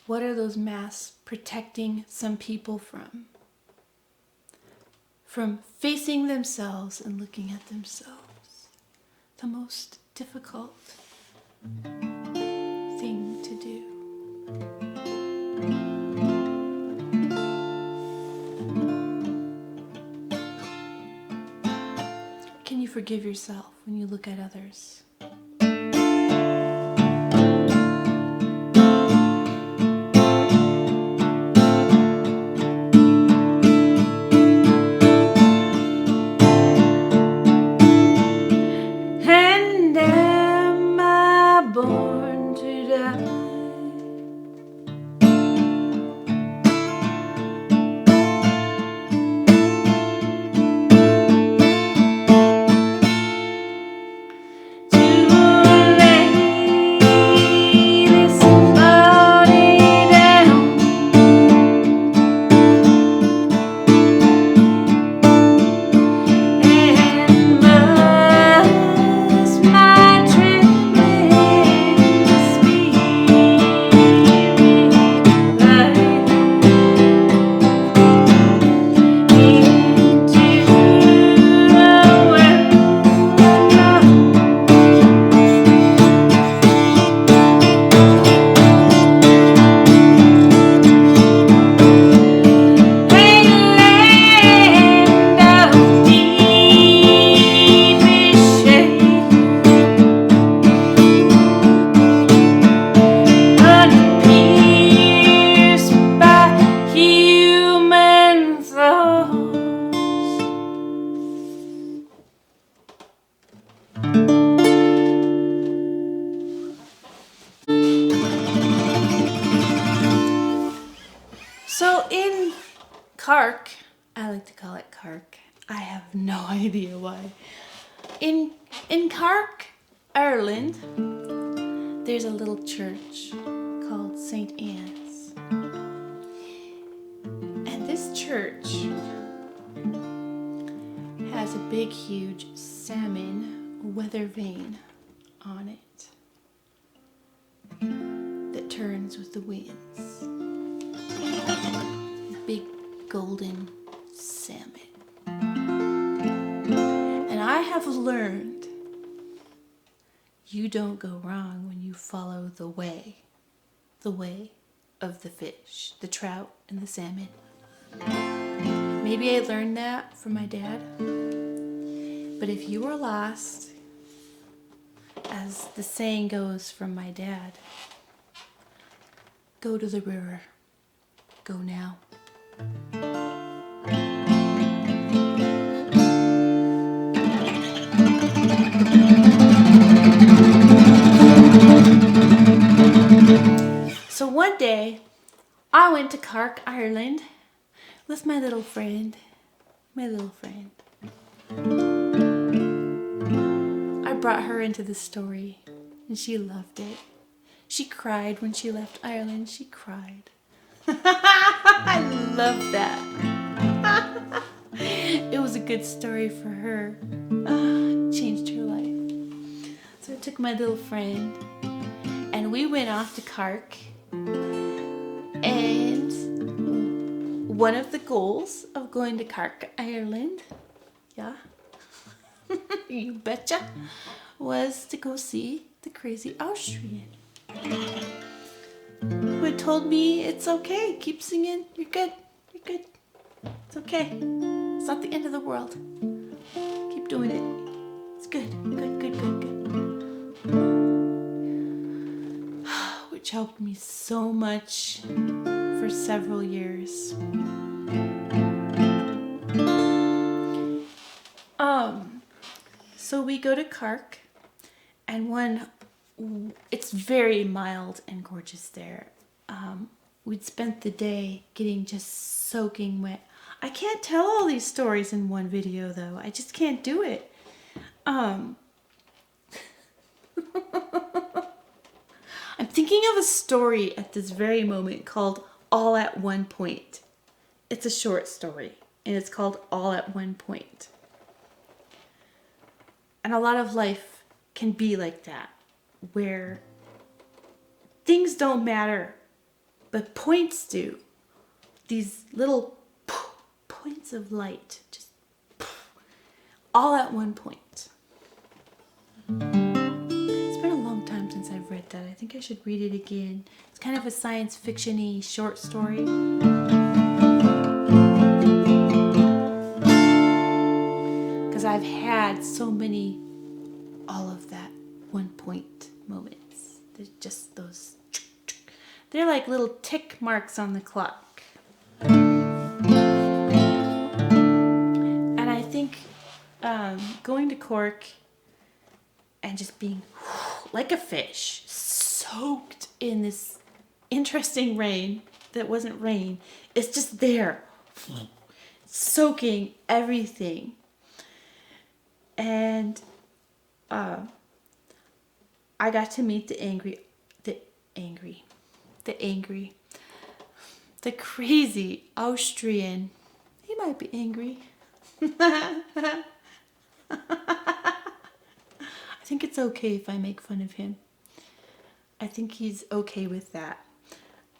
What are those masks protecting some people from? From facing themselves and looking at themselves. The most difficult thing to do. Can you forgive yourself when you look at others? So in Cork, I like to call it Cork. I have no idea why. In Cork, Ireland, there's a little church called St. Anne's. And this church has a big, huge salmon weather vane on it that turns with the winds. Big golden salmon. And I have learned you don't go wrong when you follow the way of the fish, the trout and the salmon. Maybe I learned that from my dad. But if you are lost, as the saying goes from my dad, go to the river. Go now. So one day, I went to Cork, Ireland, with my little friend. I brought her into the story, and she loved it. She cried when she left Ireland. She cried. I love that. It was a good story for her. It changed her life. So I took my little friend, and we went off to Cork. And one of the goals of going to Cork, Ireland, yeah, you betcha, was to go see the crazy Austrian, who had told me, it's okay, keep singing, you're good, it's okay, it's not the end of the world, keep doing it, it's good. Which helped me so much for several years. So we go to Cork, and it's very mild and gorgeous there. We'd spent the day getting just soaking wet. I can't tell all these stories in one video though. I just can't do it. I'm thinking of a story at this very moment called All at One Point. It's a short story, and it's called All at One Point. And a lot of life can be like that, where things don't matter, but points do. These little points of light, just all at one point. It's been a long time since I've read that. I think I should read it again. It's kind of a science fiction-y short story. Because I've had so many, all of that one point moments. There's just those, they're like little tick marks on the clock. And I think going to Cork and just being like a fish, soaked in this interesting rain that wasn't rain. It's just there, soaking everything. And I got to meet the crazy Austrian. He might be angry. I think it's okay if I make fun of him. I think he's okay with that.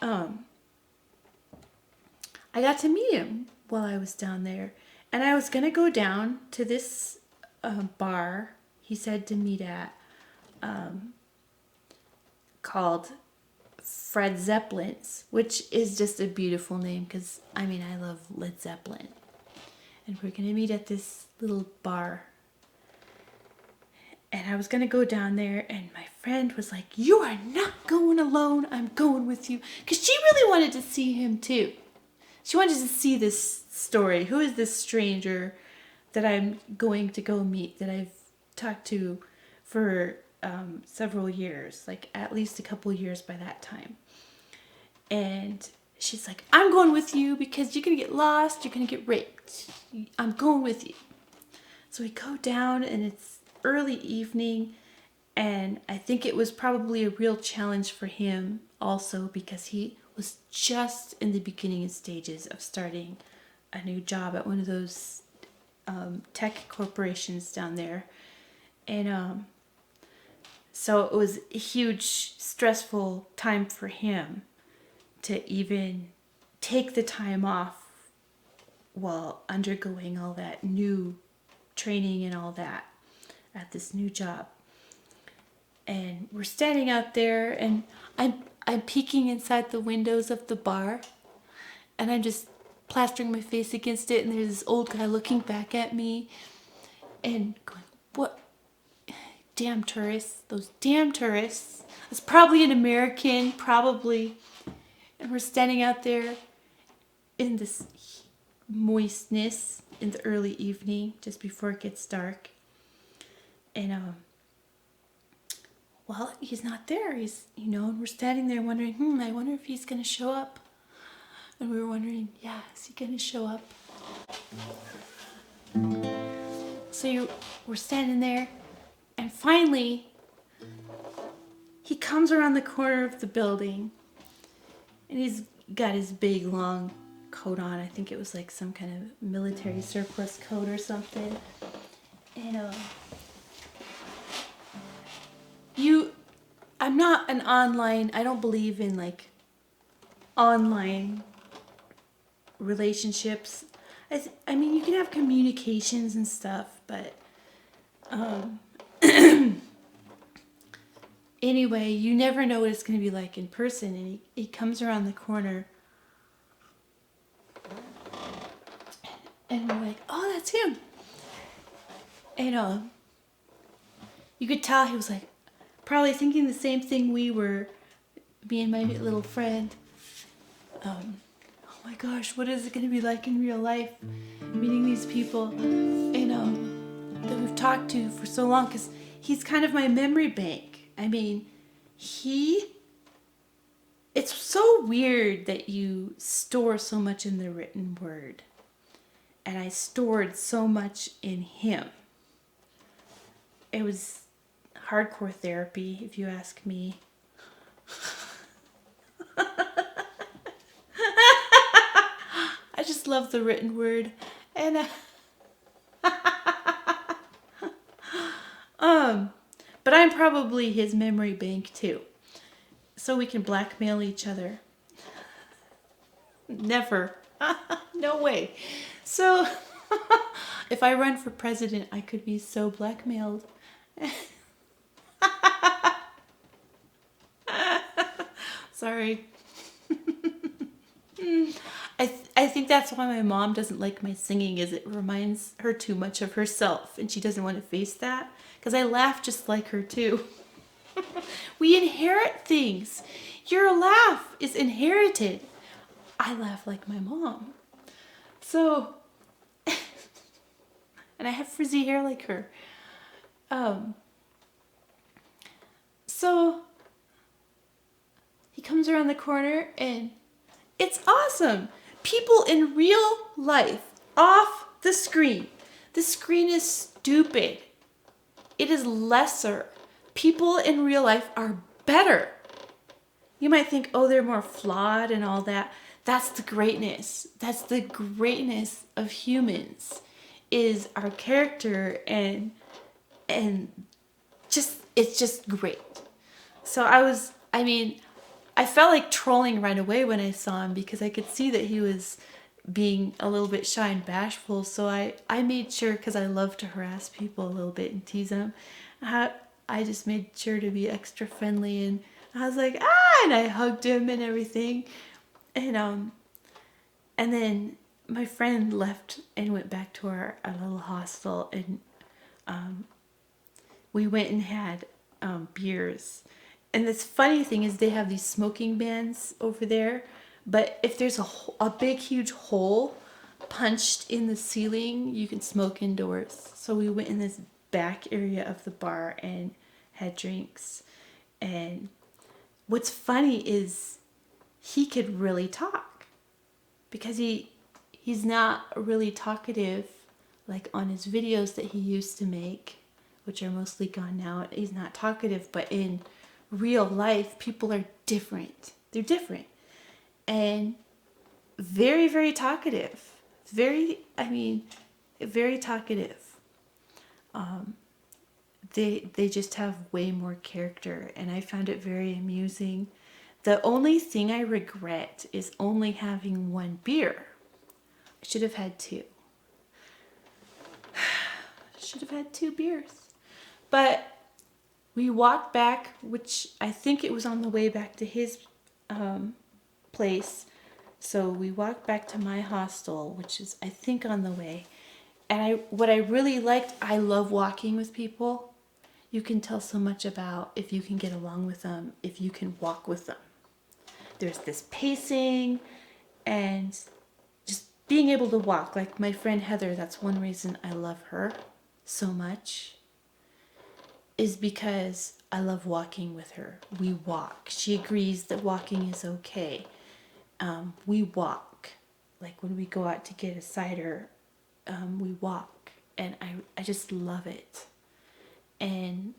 I got to meet him while I was down there. And I was going to go down to this bar he said to meet at, called Fred Zeppelin's, which is just a beautiful name because, I love Led Zeppelin. And we're going to meet at this little bar. And I was going to go down there, and my friend was like, "You are not going alone. I'm going with you." Because she really wanted to see him too. She wanted to see this story. Who is this stranger that I'm going to go meet, that I've talked to for several years, like at least a couple years by that time. And she's like, "I'm going with you because you're going to get lost. You're going to get raped. I'm going with you." So we go down, and it's early evening, and I think it was probably a real challenge for him also because he was just in the beginning stages of starting a new job at one of those tech corporations down there. And so it was a huge stressful time for him to even take the time off while undergoing all that new training and all that at this new job. And we're standing out there, and I'm peeking inside the windows of the bar, and I'm just plastering my face against it, and there's this old guy looking back at me, and going, what? Damn tourists, those damn tourists. It's probably an American, probably. And we're standing out there in this moistness in the early evening, just before it gets dark. And well, he's not there. He's, and we're standing there wondering, I wonder if he's going to show up. And we were wondering, yeah, is he going to show up? So we're standing there, and finally, he comes around the corner of the building, and he's got his big, long coat on. I think it was like some kind of military surplus coat or something. And I'm not an online, I don't believe in like online relationships. I mean, you can have communications and stuff, but anyway, you never know what it's going to be like in person. And he comes around the corner, and we're like, oh, that's him. And you could tell he was like probably thinking the same thing we were, me and my little friend. Oh my gosh, what is it going to be like in real life, meeting these people, that we've talked to for so long? Because he's kind of my memory bank. I mean, it's so weird that you store so much in the written word. And I stored so much in him. It was hardcore therapy, if you ask me. I just love the written word. And but I'm probably his memory bank too. So we can blackmail each other. Never. No way. So if I run for president, I could be so blackmailed. Sorry. I think that's why my mom doesn't like my singing, is it reminds her too much of herself, and she doesn't want to face that, because I laugh just like her too. We inherit things. Your laugh is inherited. I laugh like my mom. So, and I have frizzy hair like her. So he comes around the corner, and it's awesome. People in real life, off the screen. The screen is stupid. It is lesser. People in real life are better. You might think, oh, they're more flawed and all that. That's the greatness. That's the greatness of humans, is our character, and just, it's just great. So I felt like trolling right away when I saw him, because I could see that he was being a little bit shy and bashful. So I made sure, because I love to harass people a little bit and tease them, I just made sure to be extra friendly, and I was like, and I hugged him and everything. And then my friend left and went back to our little hostel, and we went and had beers. And this funny thing is, they have these smoking bans over there, but if there's a big huge hole punched in the ceiling, you can smoke indoors. So we went in this back area of the bar and had drinks. And what's funny is he could really talk, because he's not really talkative like on his videos that he used to make, which are mostly gone now. He's not talkative, but in real life, people are different. They're different. And very, very talkative. Very talkative. They just have way more character, and I found it very amusing. The only thing I regret is only having one beer. I should have had two. Should have had 2 beers. But we walked back, which I think it was on the way back to his place. So we walked back to my hostel, which is, I think, on the way. And what I really liked, I love walking with people. You can tell so much about if you can get along with them, if you can walk with them. There's this pacing and just being able to walk. Like my friend Heather, that's one reason I love her so much, is because I love walking with her. We walk. She agrees that walking is okay. We walk. Like when we go out to get a cider, we walk. And I just love it. And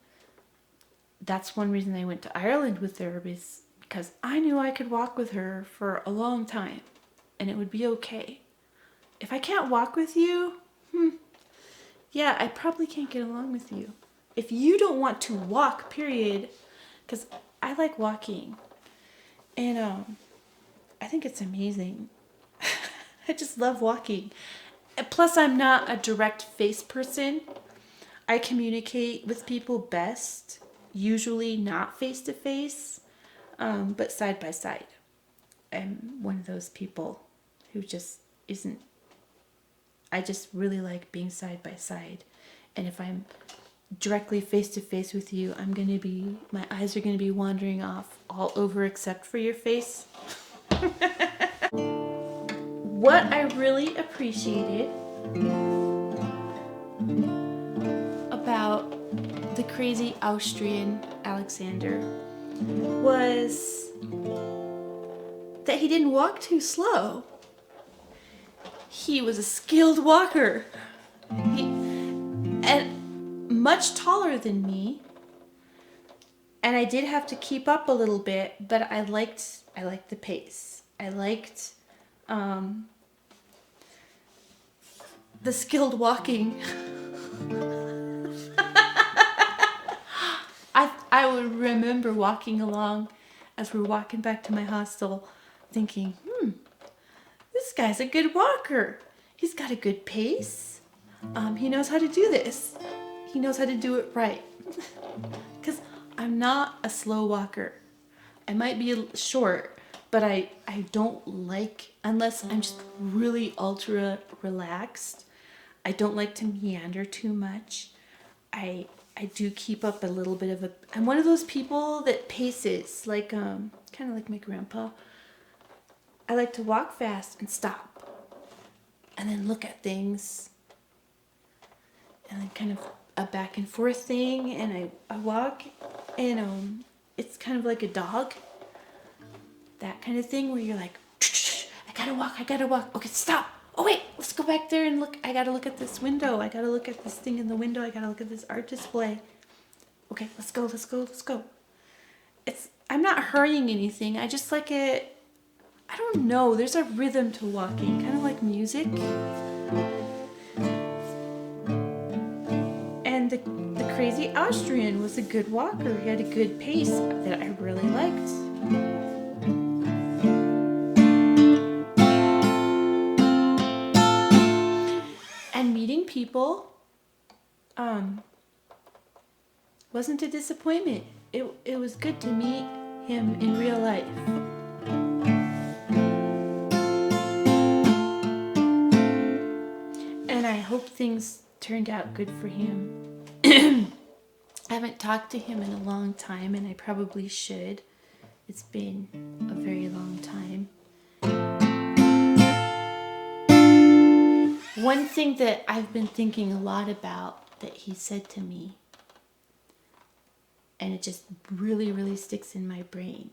that's one reason I went to Ireland with her, is because I knew I could walk with her for a long time and it would be okay. If I can't walk with you, yeah, I probably can't get along with you. If you don't want to walk, period, because I like walking. And I think it's amazing. I just love walking. And plus, I'm not a direct face person. I communicate with people best, usually not face to face, but side by side. I'm one of those people who just isn't. I just really like being side by side. And if I'm directly face to face with you, my eyes are going to be wandering off all over except for your face. What I really appreciated about the crazy Austrian Alexander was that he didn't walk too slow. He was a skilled walker. And much taller than me. And I did have to keep up a little bit, but I liked the pace. I liked the skilled walking. I would remember walking along as we were walking back to my hostel thinking, this guy's a good walker. He's got a good pace. He knows how to do this. He knows how to do it right. Because I'm not a slow walker. I might be short, but I don't like, unless I'm just really ultra relaxed, I don't like to meander too much. I do keep up a little bit of I'm one of those people that paces, like, kind of like my grandpa. I like to walk fast and stop. And then look at things. And then kind of a back and forth thing. And I walk. And it's kind of like a dog. That kind of thing where you're like, I gotta walk. Okay, stop. Oh wait, let's go back there and look. I gotta look at this window. I gotta look at this thing in the window. I gotta look at this art display. Okay, let's go. I'm not hurrying anything. I just like it. I don't know. There's a rhythm to walking, kind of like music. And the crazy Austrian was a good walker. He had a good pace that I really liked. And meeting people wasn't a disappointment. It was good to meet him in real life. And I hope things turned out good for him. I haven't talked to him in a long time, and I probably should. It's been a very long time. One thing that I've been thinking a lot about that he said to me, and it just really, really sticks in my brain,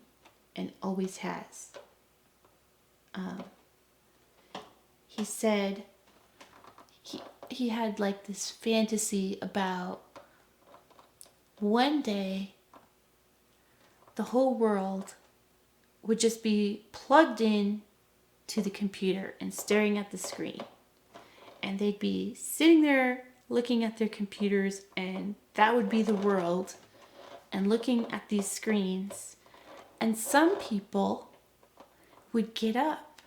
and always has. He said he had like this fantasy about one day the whole world would just be plugged in to the computer and staring at the screen. And they'd be sitting there looking at their computers, and that would be the world, and looking at these screens. And some people would get up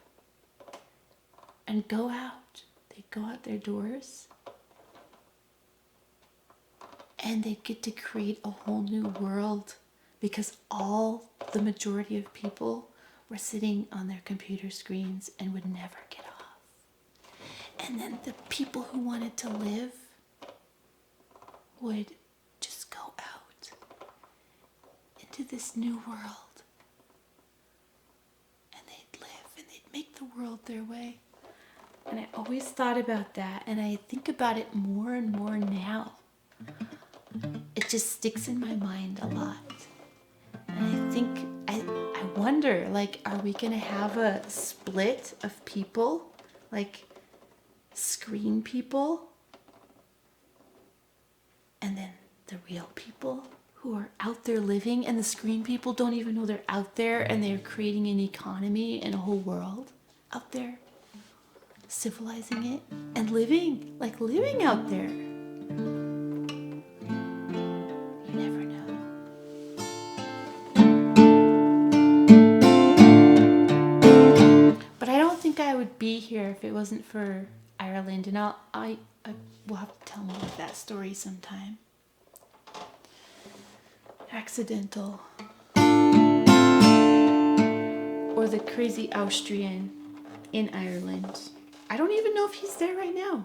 and go out. They'd go out their doors, and they'd get to create a whole new world, because the majority of people were sitting on their computer screens and would never get off. And then the people who wanted to live would just go out into this new world. And they'd live and they'd make the world their way. And I always thought about that, and I think about it more and more now. It just sticks in my mind a lot. And I wonder, like, are we going to have a split of people? Like, screen people? And then the real people who are out there living, and the screen people don't even know they're out there, and they're creating an economy and a whole world out there. Civilizing it and living out there. You never know. But I don't think I would be here if it wasn't for Ireland, and I will have to tell more of that story sometime. Accidental. Or the crazy Austrian in Ireland. I don't even know if he's there right now.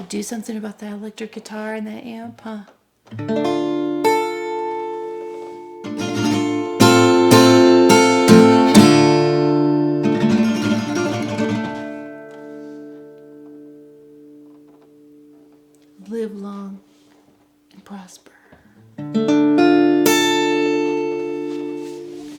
Do something about that electric guitar and that amp, huh? Live long and prosper.